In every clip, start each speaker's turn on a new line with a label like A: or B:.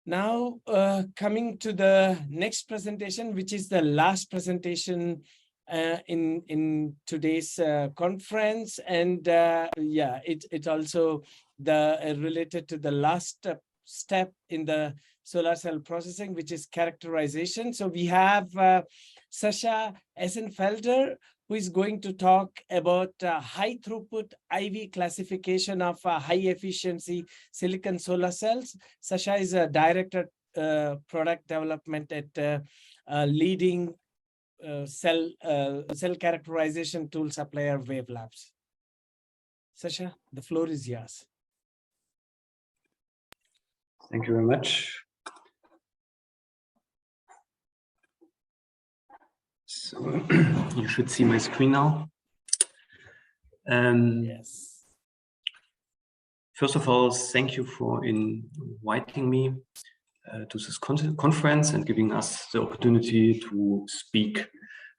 A: Now, coming to the next presentation, which is the last presentation in today's conference, and yeah, it also related to the last step in the solar cell processing, which is characterization. So we have Sascha Esefelder, who is going to talk about high throughput IV classification of high efficiency silicon solar cells. Sascha is a director product development at leading cell characterization tool supplier WAVELABS. Sascha, the floor is yours.
B: Thank you very much. So you should see my screen now.
A: Yes.
B: First of all, thank you for inviting me to this conference and giving us the opportunity to speak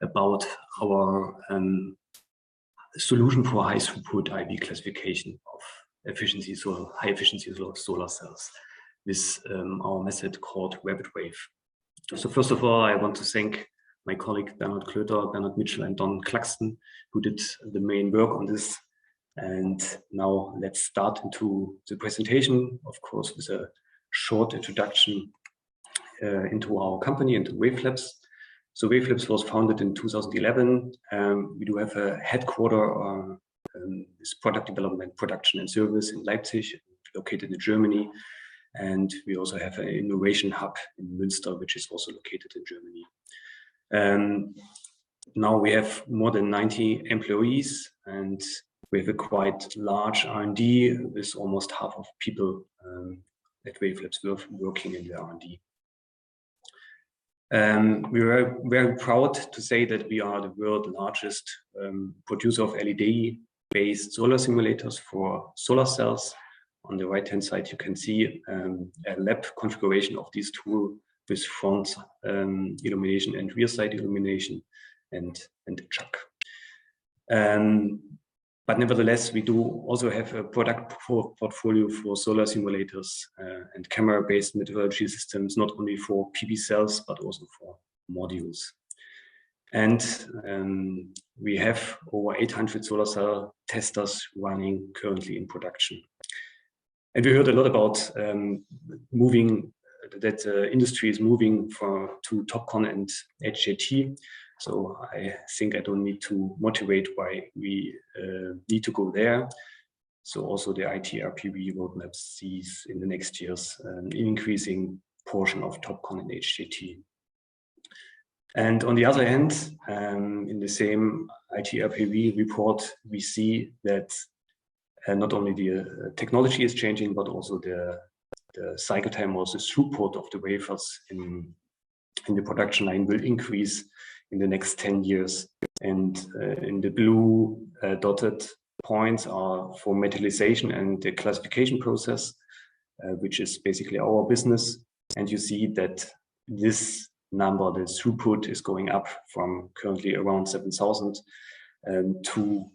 B: about our solution for high throughput IV classification of high efficiency solar cells with our method called RapidWAVE. So first of all, I want to thank my colleague Bernard Klöter, Bernard Mitchell, and Don Claxton, who did the main work on this. And now let's start into the presentation, of course, with a short introduction into our company, into WAVELABS. So WAVELABS was founded in 2011. We do have a headquarter this product development, production and service in Leipzig, located in Germany. And we also have an innovation hub in Münster, which is also located in Germany. Now we have more than 90 employees, and we have a quite large R&D with almost half of people at WAVELABS working in the R&D. We are very proud to say that we are the world's largest producer of LED-based solar simulators for solar cells. On the right-hand side, you can see a lab configuration of this tool with front illumination and rear side illumination and a chuck. But nevertheless, we do also have a product portfolio for solar simulators and camera-based metrology systems, not only for PV cells, but also for modules. And we have over 800 solar cell testers running currently in production. And we heard a lot about that industry is moving to TOPCon and HJT. So I think I don't need to motivate why we need to go there. So also the ITRPV roadmap sees in the next years an increasing portion of TOPCon and HJT. And on the other hand, in the same ITRPV report, we see that not only the technology is changing, but also the cycle time, also throughput of the wafers in the production line will increase in the next 10 years. And in the blue dotted points are for metallization and the classification process, which is basically our business. And you see that this number, the throughput, is going up from currently around 7,000 to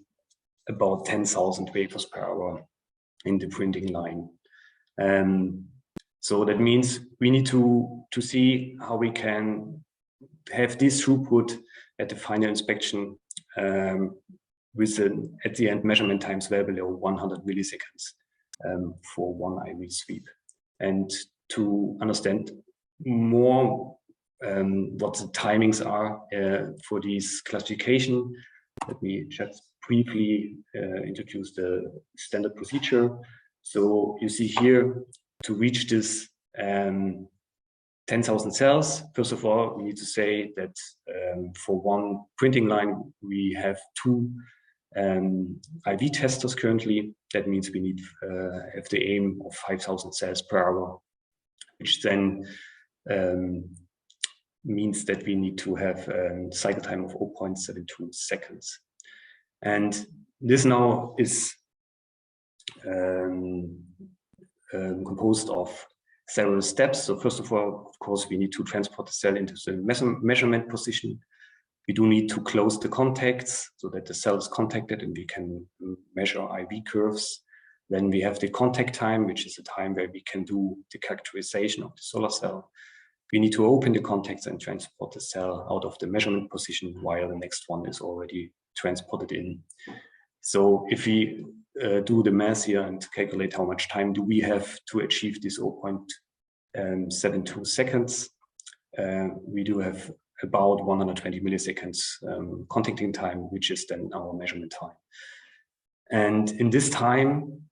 B: about 10,000 wafers per hour in the printing line. So that means we need to see how we can have this throughput at the final inspection with at the end measurement times well below 100 milliseconds for one IV sweep. And to understand more what the timings are for this classification, let me just briefly introduce the standard procedure. So you see here, to reach this 10,000 cells, first of all, we need to say that for one printing line, we have 2 IV testers currently. That means we need have the aim of 5,000 cells per hour, which then means that we need to have a cycle time of 0.72 seconds. And this now is composed of several steps. So first of all, of course, we need to transport the cell into the measurement position. We do need to close the contacts so that the cell is contacted and we can measure IV curves. Then we have the contact time, which is the time where we can do the characterization of the solar cell. We need to open the contacts and transport the cell out of the measurement position while the next one is already transported in. So if we do the math here and calculate how much time do we have to achieve this 0.72 seconds, we do have about 120 milliseconds contacting time, which is then our measurement time. And in this time,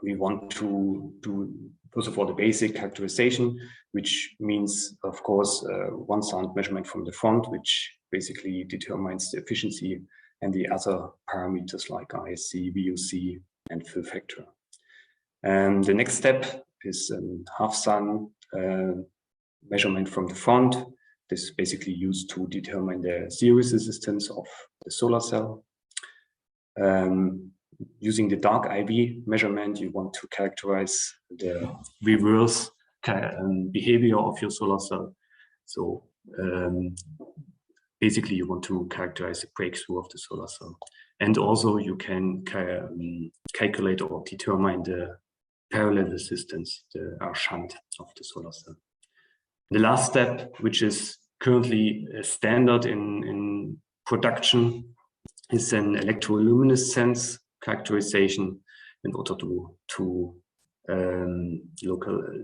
B: we want to do, first of all, the basic characterization, which means, of course, one sound measurement from the front, which basically determines the efficiency, and the other parameters like ISC, VOC, and fill factor. And the next step is a half-sun measurement from the front. This is basically used to determine the series resistance of the solar cell. Using the dark IV measurement, you want to characterize the reverse behavior of your solar cell. So basically, you want to characterize the breakthrough of the solar cell. And also you can calculate or determine the parallel resistance, the R shunt of the solar cell. The last step, which is currently a standard in production, is an electroluminescence characterization in order to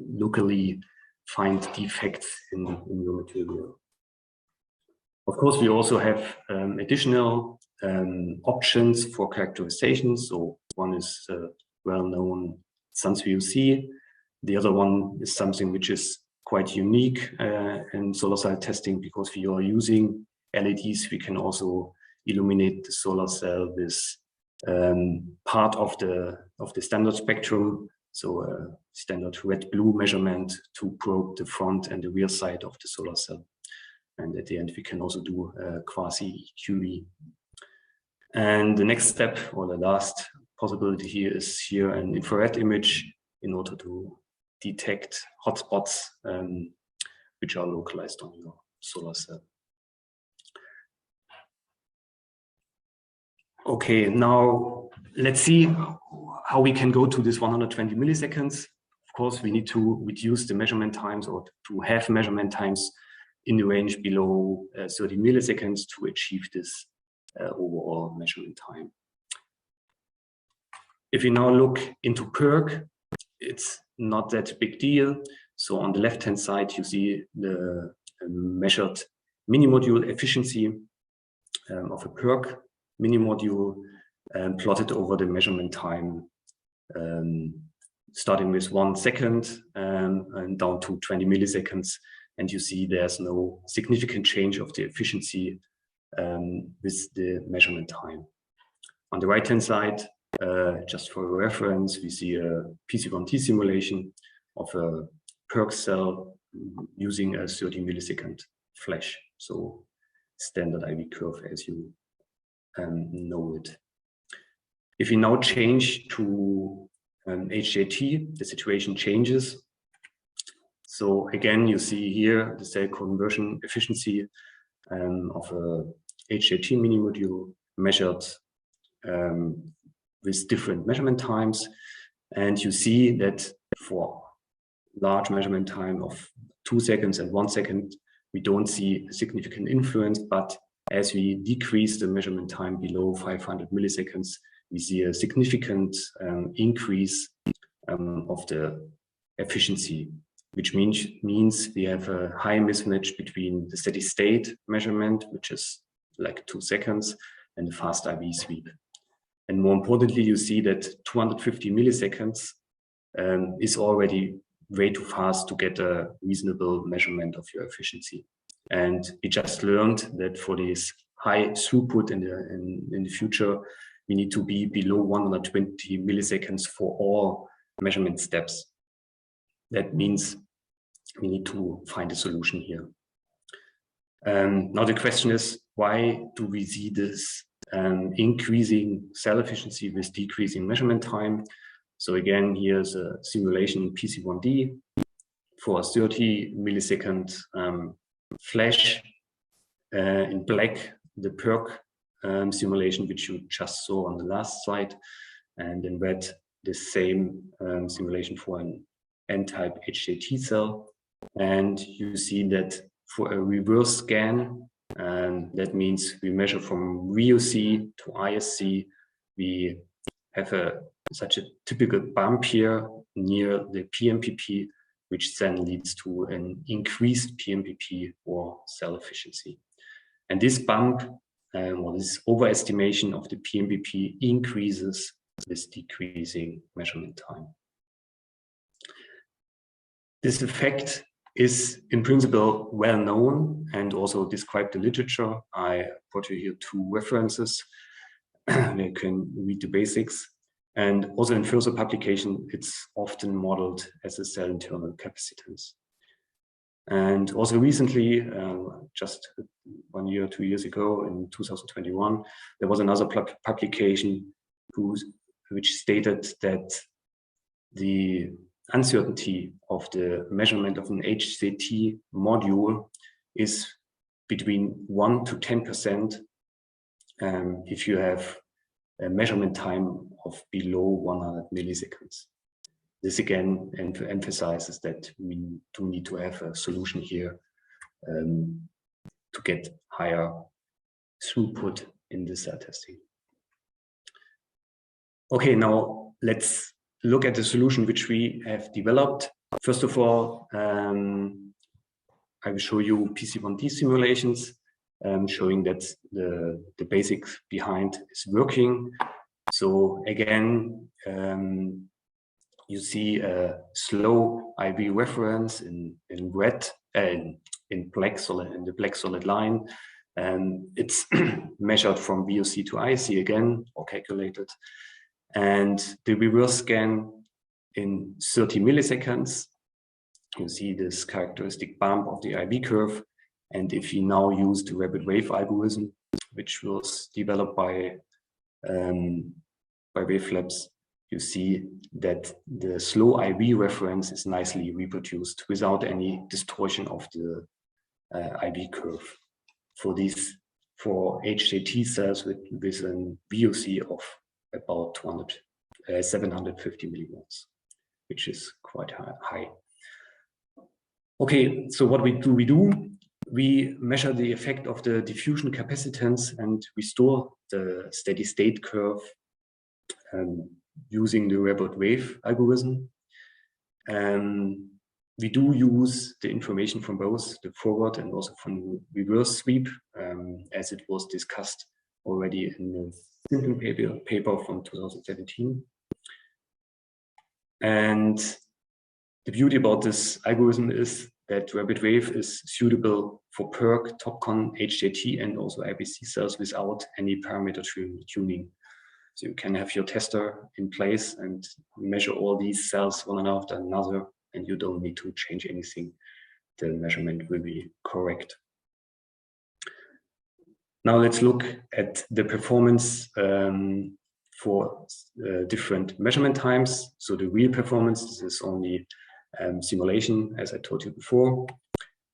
B: locally find defects in your material. Of course, we also have additional options for characterization. So one is well-known Sans VOC. The other one is something which is quite unique in solar cell testing, because we are using LEDs. We can also illuminate the solar cell with part of the standard spectrum, so a standard red-blue measurement to probe the front and the rear side of the solar cell. And at the end, we can also do quasi-QV. And the next step, or the last possibility here, is here an infrared image in order to detect hotspots which are localized on your solar cell. Okay, now let's see how we can go to this 120 milliseconds. Of course, we need to reduce the measurement times, or to have measurement times in the range below 30 milliseconds to achieve this overall measurement time. If we now look into PERC, it's not that big deal. So on the left-hand side, you see the measured mini-module efficiency of a PERC mini-module plotted over the measurement time, starting with 1 second and down to 20 milliseconds. And you see there's no significant change of the efficiency with the measurement time. On the right-hand side, just for reference, we see a PC1T simulation of a PERC cell using a 30 millisecond flash. So standard IV curve as you know it. If we now change to HJT, the situation changes. So again, you see here the cell conversion efficiency of a HJT mini module measured with different measurement times. And you see that for large measurement time of 2 seconds and 1 second, we don't see a significant influence, but as we decrease the measurement time below 500 milliseconds, we see a significant increase of the efficiency, which means we have a high mismatch between the steady state measurement, which is like 2 seconds, and the fast IV sweep. And more importantly, you see that 250 milliseconds is already way too fast to get a reasonable measurement of your efficiency. And we just learned that for this high throughput in the future, we need to be below 120 milliseconds for all measurement steps. That means we need to find a solution here. Now the question is, why do we see this increasing cell efficiency with decreasing measurement time? So again, here's a simulation PC1D for a 30 millisecond flash. In black, the PERC simulation, which you just saw on the last slide, and in red, the same simulation for an N-type HJT cell. And you see that for a reverse scan, that means we measure from VOC to ISC, we have such a typical bump here near the PMPP, which then leads to an increased PMPP or cell efficiency. And this bump, or this overestimation of the PMPP, increases this decreasing measurement time. This effect is in principle well known and also described in literature. I brought you here 2 references. You can read the basics. And also in further publication, it's often modeled as a cell internal capacitance. And also recently, just 1 year, 2 years ago, in 2021, there was another publication which stated that the uncertainty of the measurement of an HCT module is between 1 to 10% if you have a measurement time of below 100 milliseconds. This again emphasizes that we do need to have a solution here to get higher throughput in the cell testing. Okay, now let's look at the solution which we have developed. First of all, I will show you PC1D simulations, showing that the basics behind is working. So again, you see a slow IV reference in red, in black solid, in the black solid line. It's measured from VOC to IC again, or calculated. And the reverse scan in 30 milliseconds, you see this characteristic bump of the IV curve. And if you now use the RapidWAVE algorithm, which was developed by WAVELABS, you see that the slow IV reference is nicely reproduced without any distortion of the IV curve for HJT cells with an VOC of about 750 millivolts, which is quite high. Okay, so what we do? We measure the effect of the diffusion capacitance and we store the steady state curve using the RapidWAVE algorithm. We do use the information from both the forward and also from reverse sweep, as it was discussed already in the Simple paper from 2017. And the beauty about this algorithm is that RapidWAVE is suitable for PERC, TopCon, HJT, and also IBC cells without any parameter tuning. So you can have your tester in place and measure all these cells one after another, and you don't need to change anything. The measurement will be correct. Now let's look at the performance for different measurement times. So the real performance, this is only simulation, as I told you before.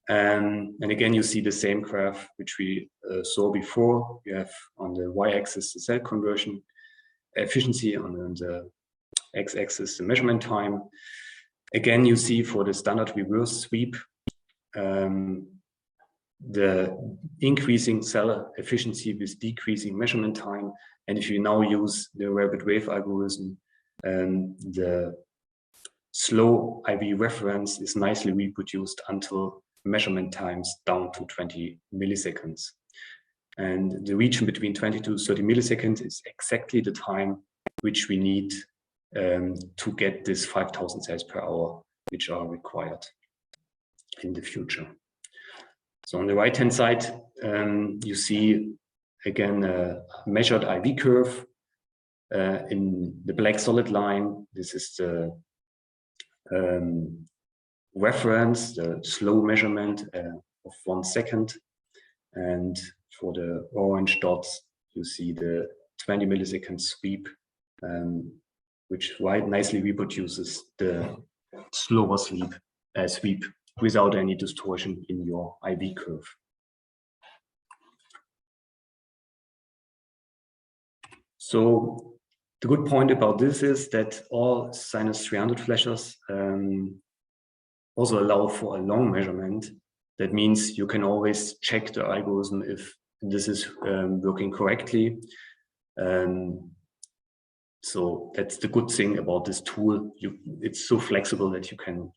B: And again, you see the same graph which we saw before. You have on the y-axis the cell conversion efficiency, on the x-axis the measurement time. Again, you see for the standard reverse sweep, the increasing cell efficiency with decreasing measurement time. And if you now use the RapidWAVE algorithm, the slow IV reference is nicely reproduced until measurement times down to 20 milliseconds. And the region between 20 to 30 milliseconds is exactly the time which we need to get this 5,000 cells per hour, which are required in the future. So on the right-hand side, you see again a measured IV curve in the black solid line. This is the reference, the slow measurement of 1 second. And for the orange dots, you see the 20 millisecond sweep, which nicely reproduces the slower sweep without any distortion in your IV curve. So The good point about this is that all sinus 300 flashers also allow for a long measurement. That means you can always check the algorithm if this is working correctly. So that's the good thing about this tool. It's so flexible that you can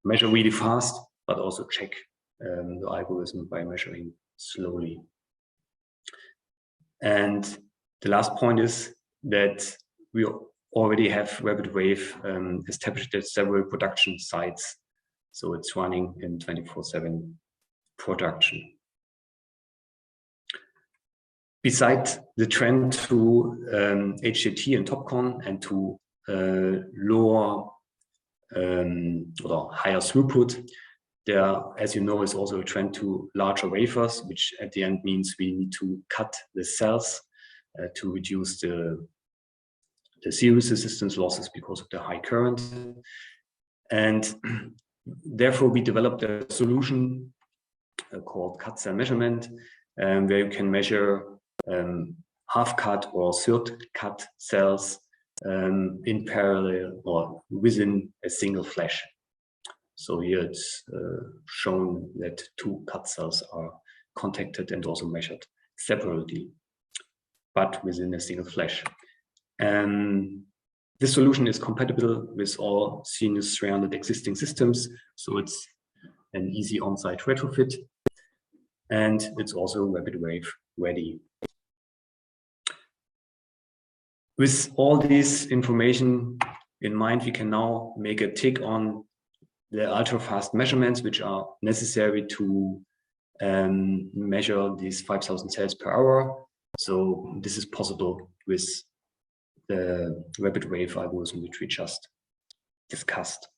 B: measure really fast, but also check the algorithm by measuring slowly. And the last point is that we already have RapidWAVE established at several production sites. So it's running in 24/7 production. Besides the trend to HJT and TOPCon and to lower or higher throughput, there, as you know, is also a trend to larger wafers, which at the end means we need to cut the cells to reduce the series resistance losses because of the high current. And therefore, we developed a solution called cut cell measurement, where you can measure half-cut or third-cut cells in parallel or within a single flash. So here it's shown that 2 cut cells are contacted and also measured separately, but within a single flash. This solution is compatible with all sinus 300 existing systems, so it's an easy on-site retrofit, and it's also RapidWAVE ready. With all this information in mind, we can now make a tick on the ultra-fast measurements which are necessary to measure these 5,000 cells per hour. So this is possible with the RapidWAVE algorithm which we just discussed.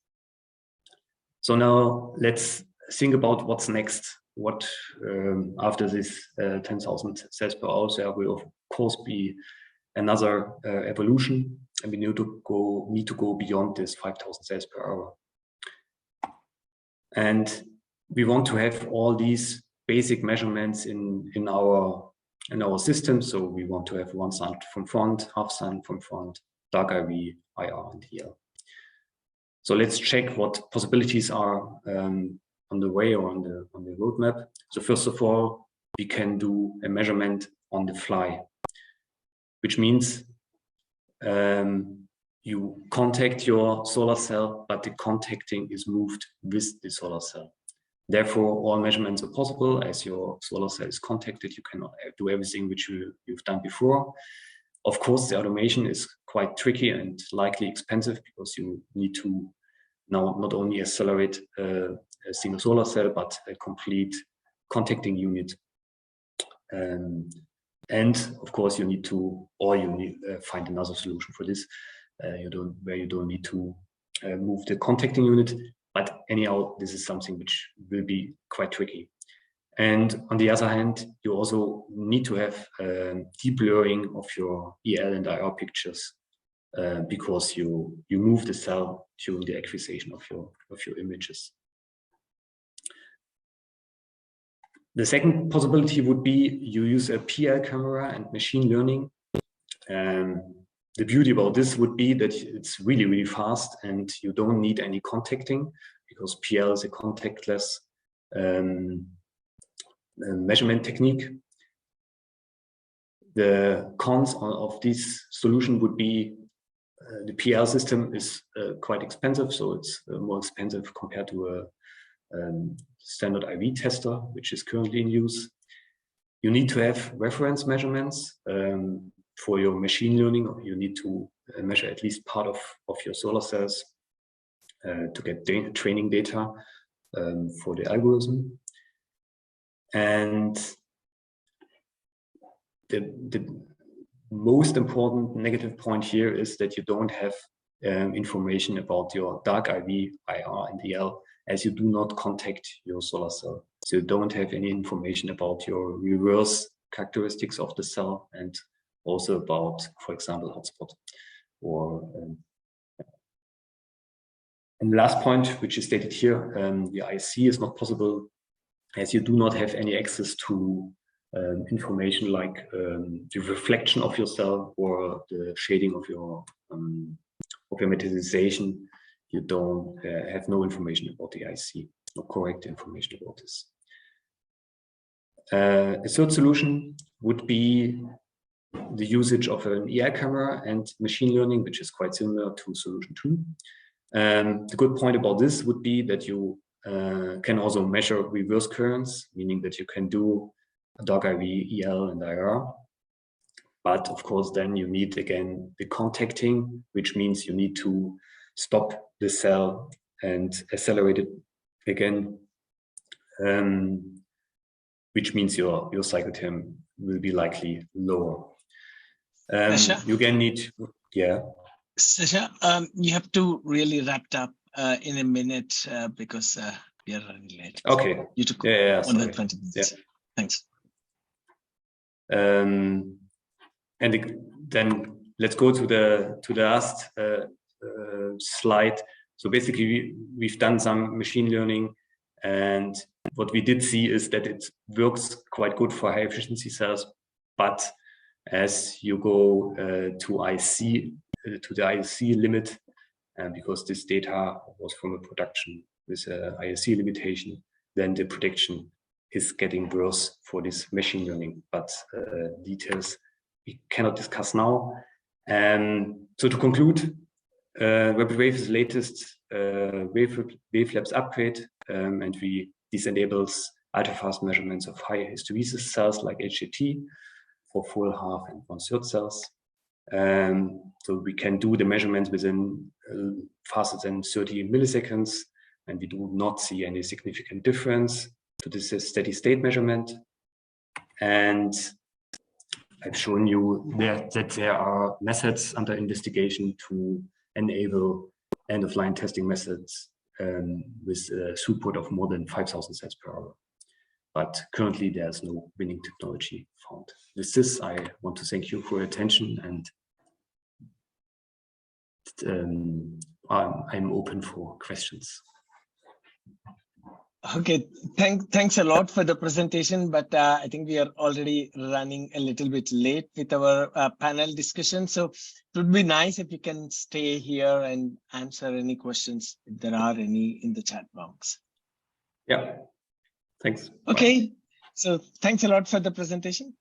B: So now let's think about what's next. What after this 10,000 cells per hour, there will of course be another evolution, and we need to go beyond this 5,000 cells per hour. And we want to have all these basic measurements in our system. So we want to have one sun from front, half sun from front, dark IV, IR, and EL. So let's check what possibilities are on the way or on the roadmap. So first of all, we can do a measurement on the fly, which means you contact your solar cell, but the contacting is moved with the solar cell. Therefore, all measurements are possible. As your solar cell is contacted, you cannot do everything which you've done before. Of course, the automation is quite tricky and likely expensive because you need to now not only accelerate a single solar cell, but a complete contacting unit. And of course, you need to, or you need find another solution for this. Where you don't need to move the contacting unit. But anyhow, this is something which will be quite tricky. And on the other hand, you also need to have deep blurring of your EL and IR pictures because you move the cell during the acquisition of your images. The second possibility would be you use a PL camera and machine learning. The beauty about this would be that it's really, really fast and you don't need any contacting because PL is a contactless measurement technique. The cons of this solution would be the PL system is quite expensive, so it's more expensive compared to a standard IV tester, which is currently in use. You need to have reference measurements. For your machine learning, you need to measure at least part of your solar cells to get training data for the algorithm. And the most important negative point here is that you don't have information about your dark IV, IR, and EL, as you do not contact your solar cell. So you don't have any information about your reverse characteristics of the cell and also about, for example, hotspot. And the last point, which is stated here, the IC is not possible as you do not have any access to information like the reflection of your cell or the shading of your metallization, you don't have no information about the IC, no correct information about this. A third solution would be the usage of an EI camera and machine learning, which is quite similar to solution 2. The good point about this would be that you can also measure reverse currents, meaning that you can do dark IV, EL, and IR. But of course, then you need again the contacting, which means you need to stop the cell and accelerate it again, which means your cycle time will be likely lower. You again need, yeah.
C: Sascha, you have to really wrap it up in a minute because we are running late.
B: Okay.
C: You took
B: more
C: than 20 minutes.
B: Yeah.
C: Thanks.
B: And then let's go to the last slide. So basically, we've done some machine learning, and what we did see is that it works quite good for high efficiency cells, but as you go to IC, to the IC limit, and because this data was from a production with a IC limitation, then the prediction is getting worse for this machine learning, but details we cannot discuss now. So to conclude, RapidWAVE is the latest WAVELABS upgrade, and this enables ultra-fast measurements of high hysteresis cells like HET for full, half, and 1/3 cells. So we can do the measurements within faster than 30 milliseconds, and we do not see any significant difference to this steady state measurement. And I've shown you that there are methods under investigation to enable end-of-line testing methods with a throughput of more than 5,000 cells per hour. But currently there's no winning technology found. With this, I want to thank you for your attention, and I'm open for questions.
C: Okay, thanks a lot for the presentation, but I think we are already running a little bit late with our panel discussion. So it would be nice if you can stay here and answer any questions if there are any in the chat box.
B: Yeah, thanks.
C: Okay, bye. So thanks a lot for the presentation.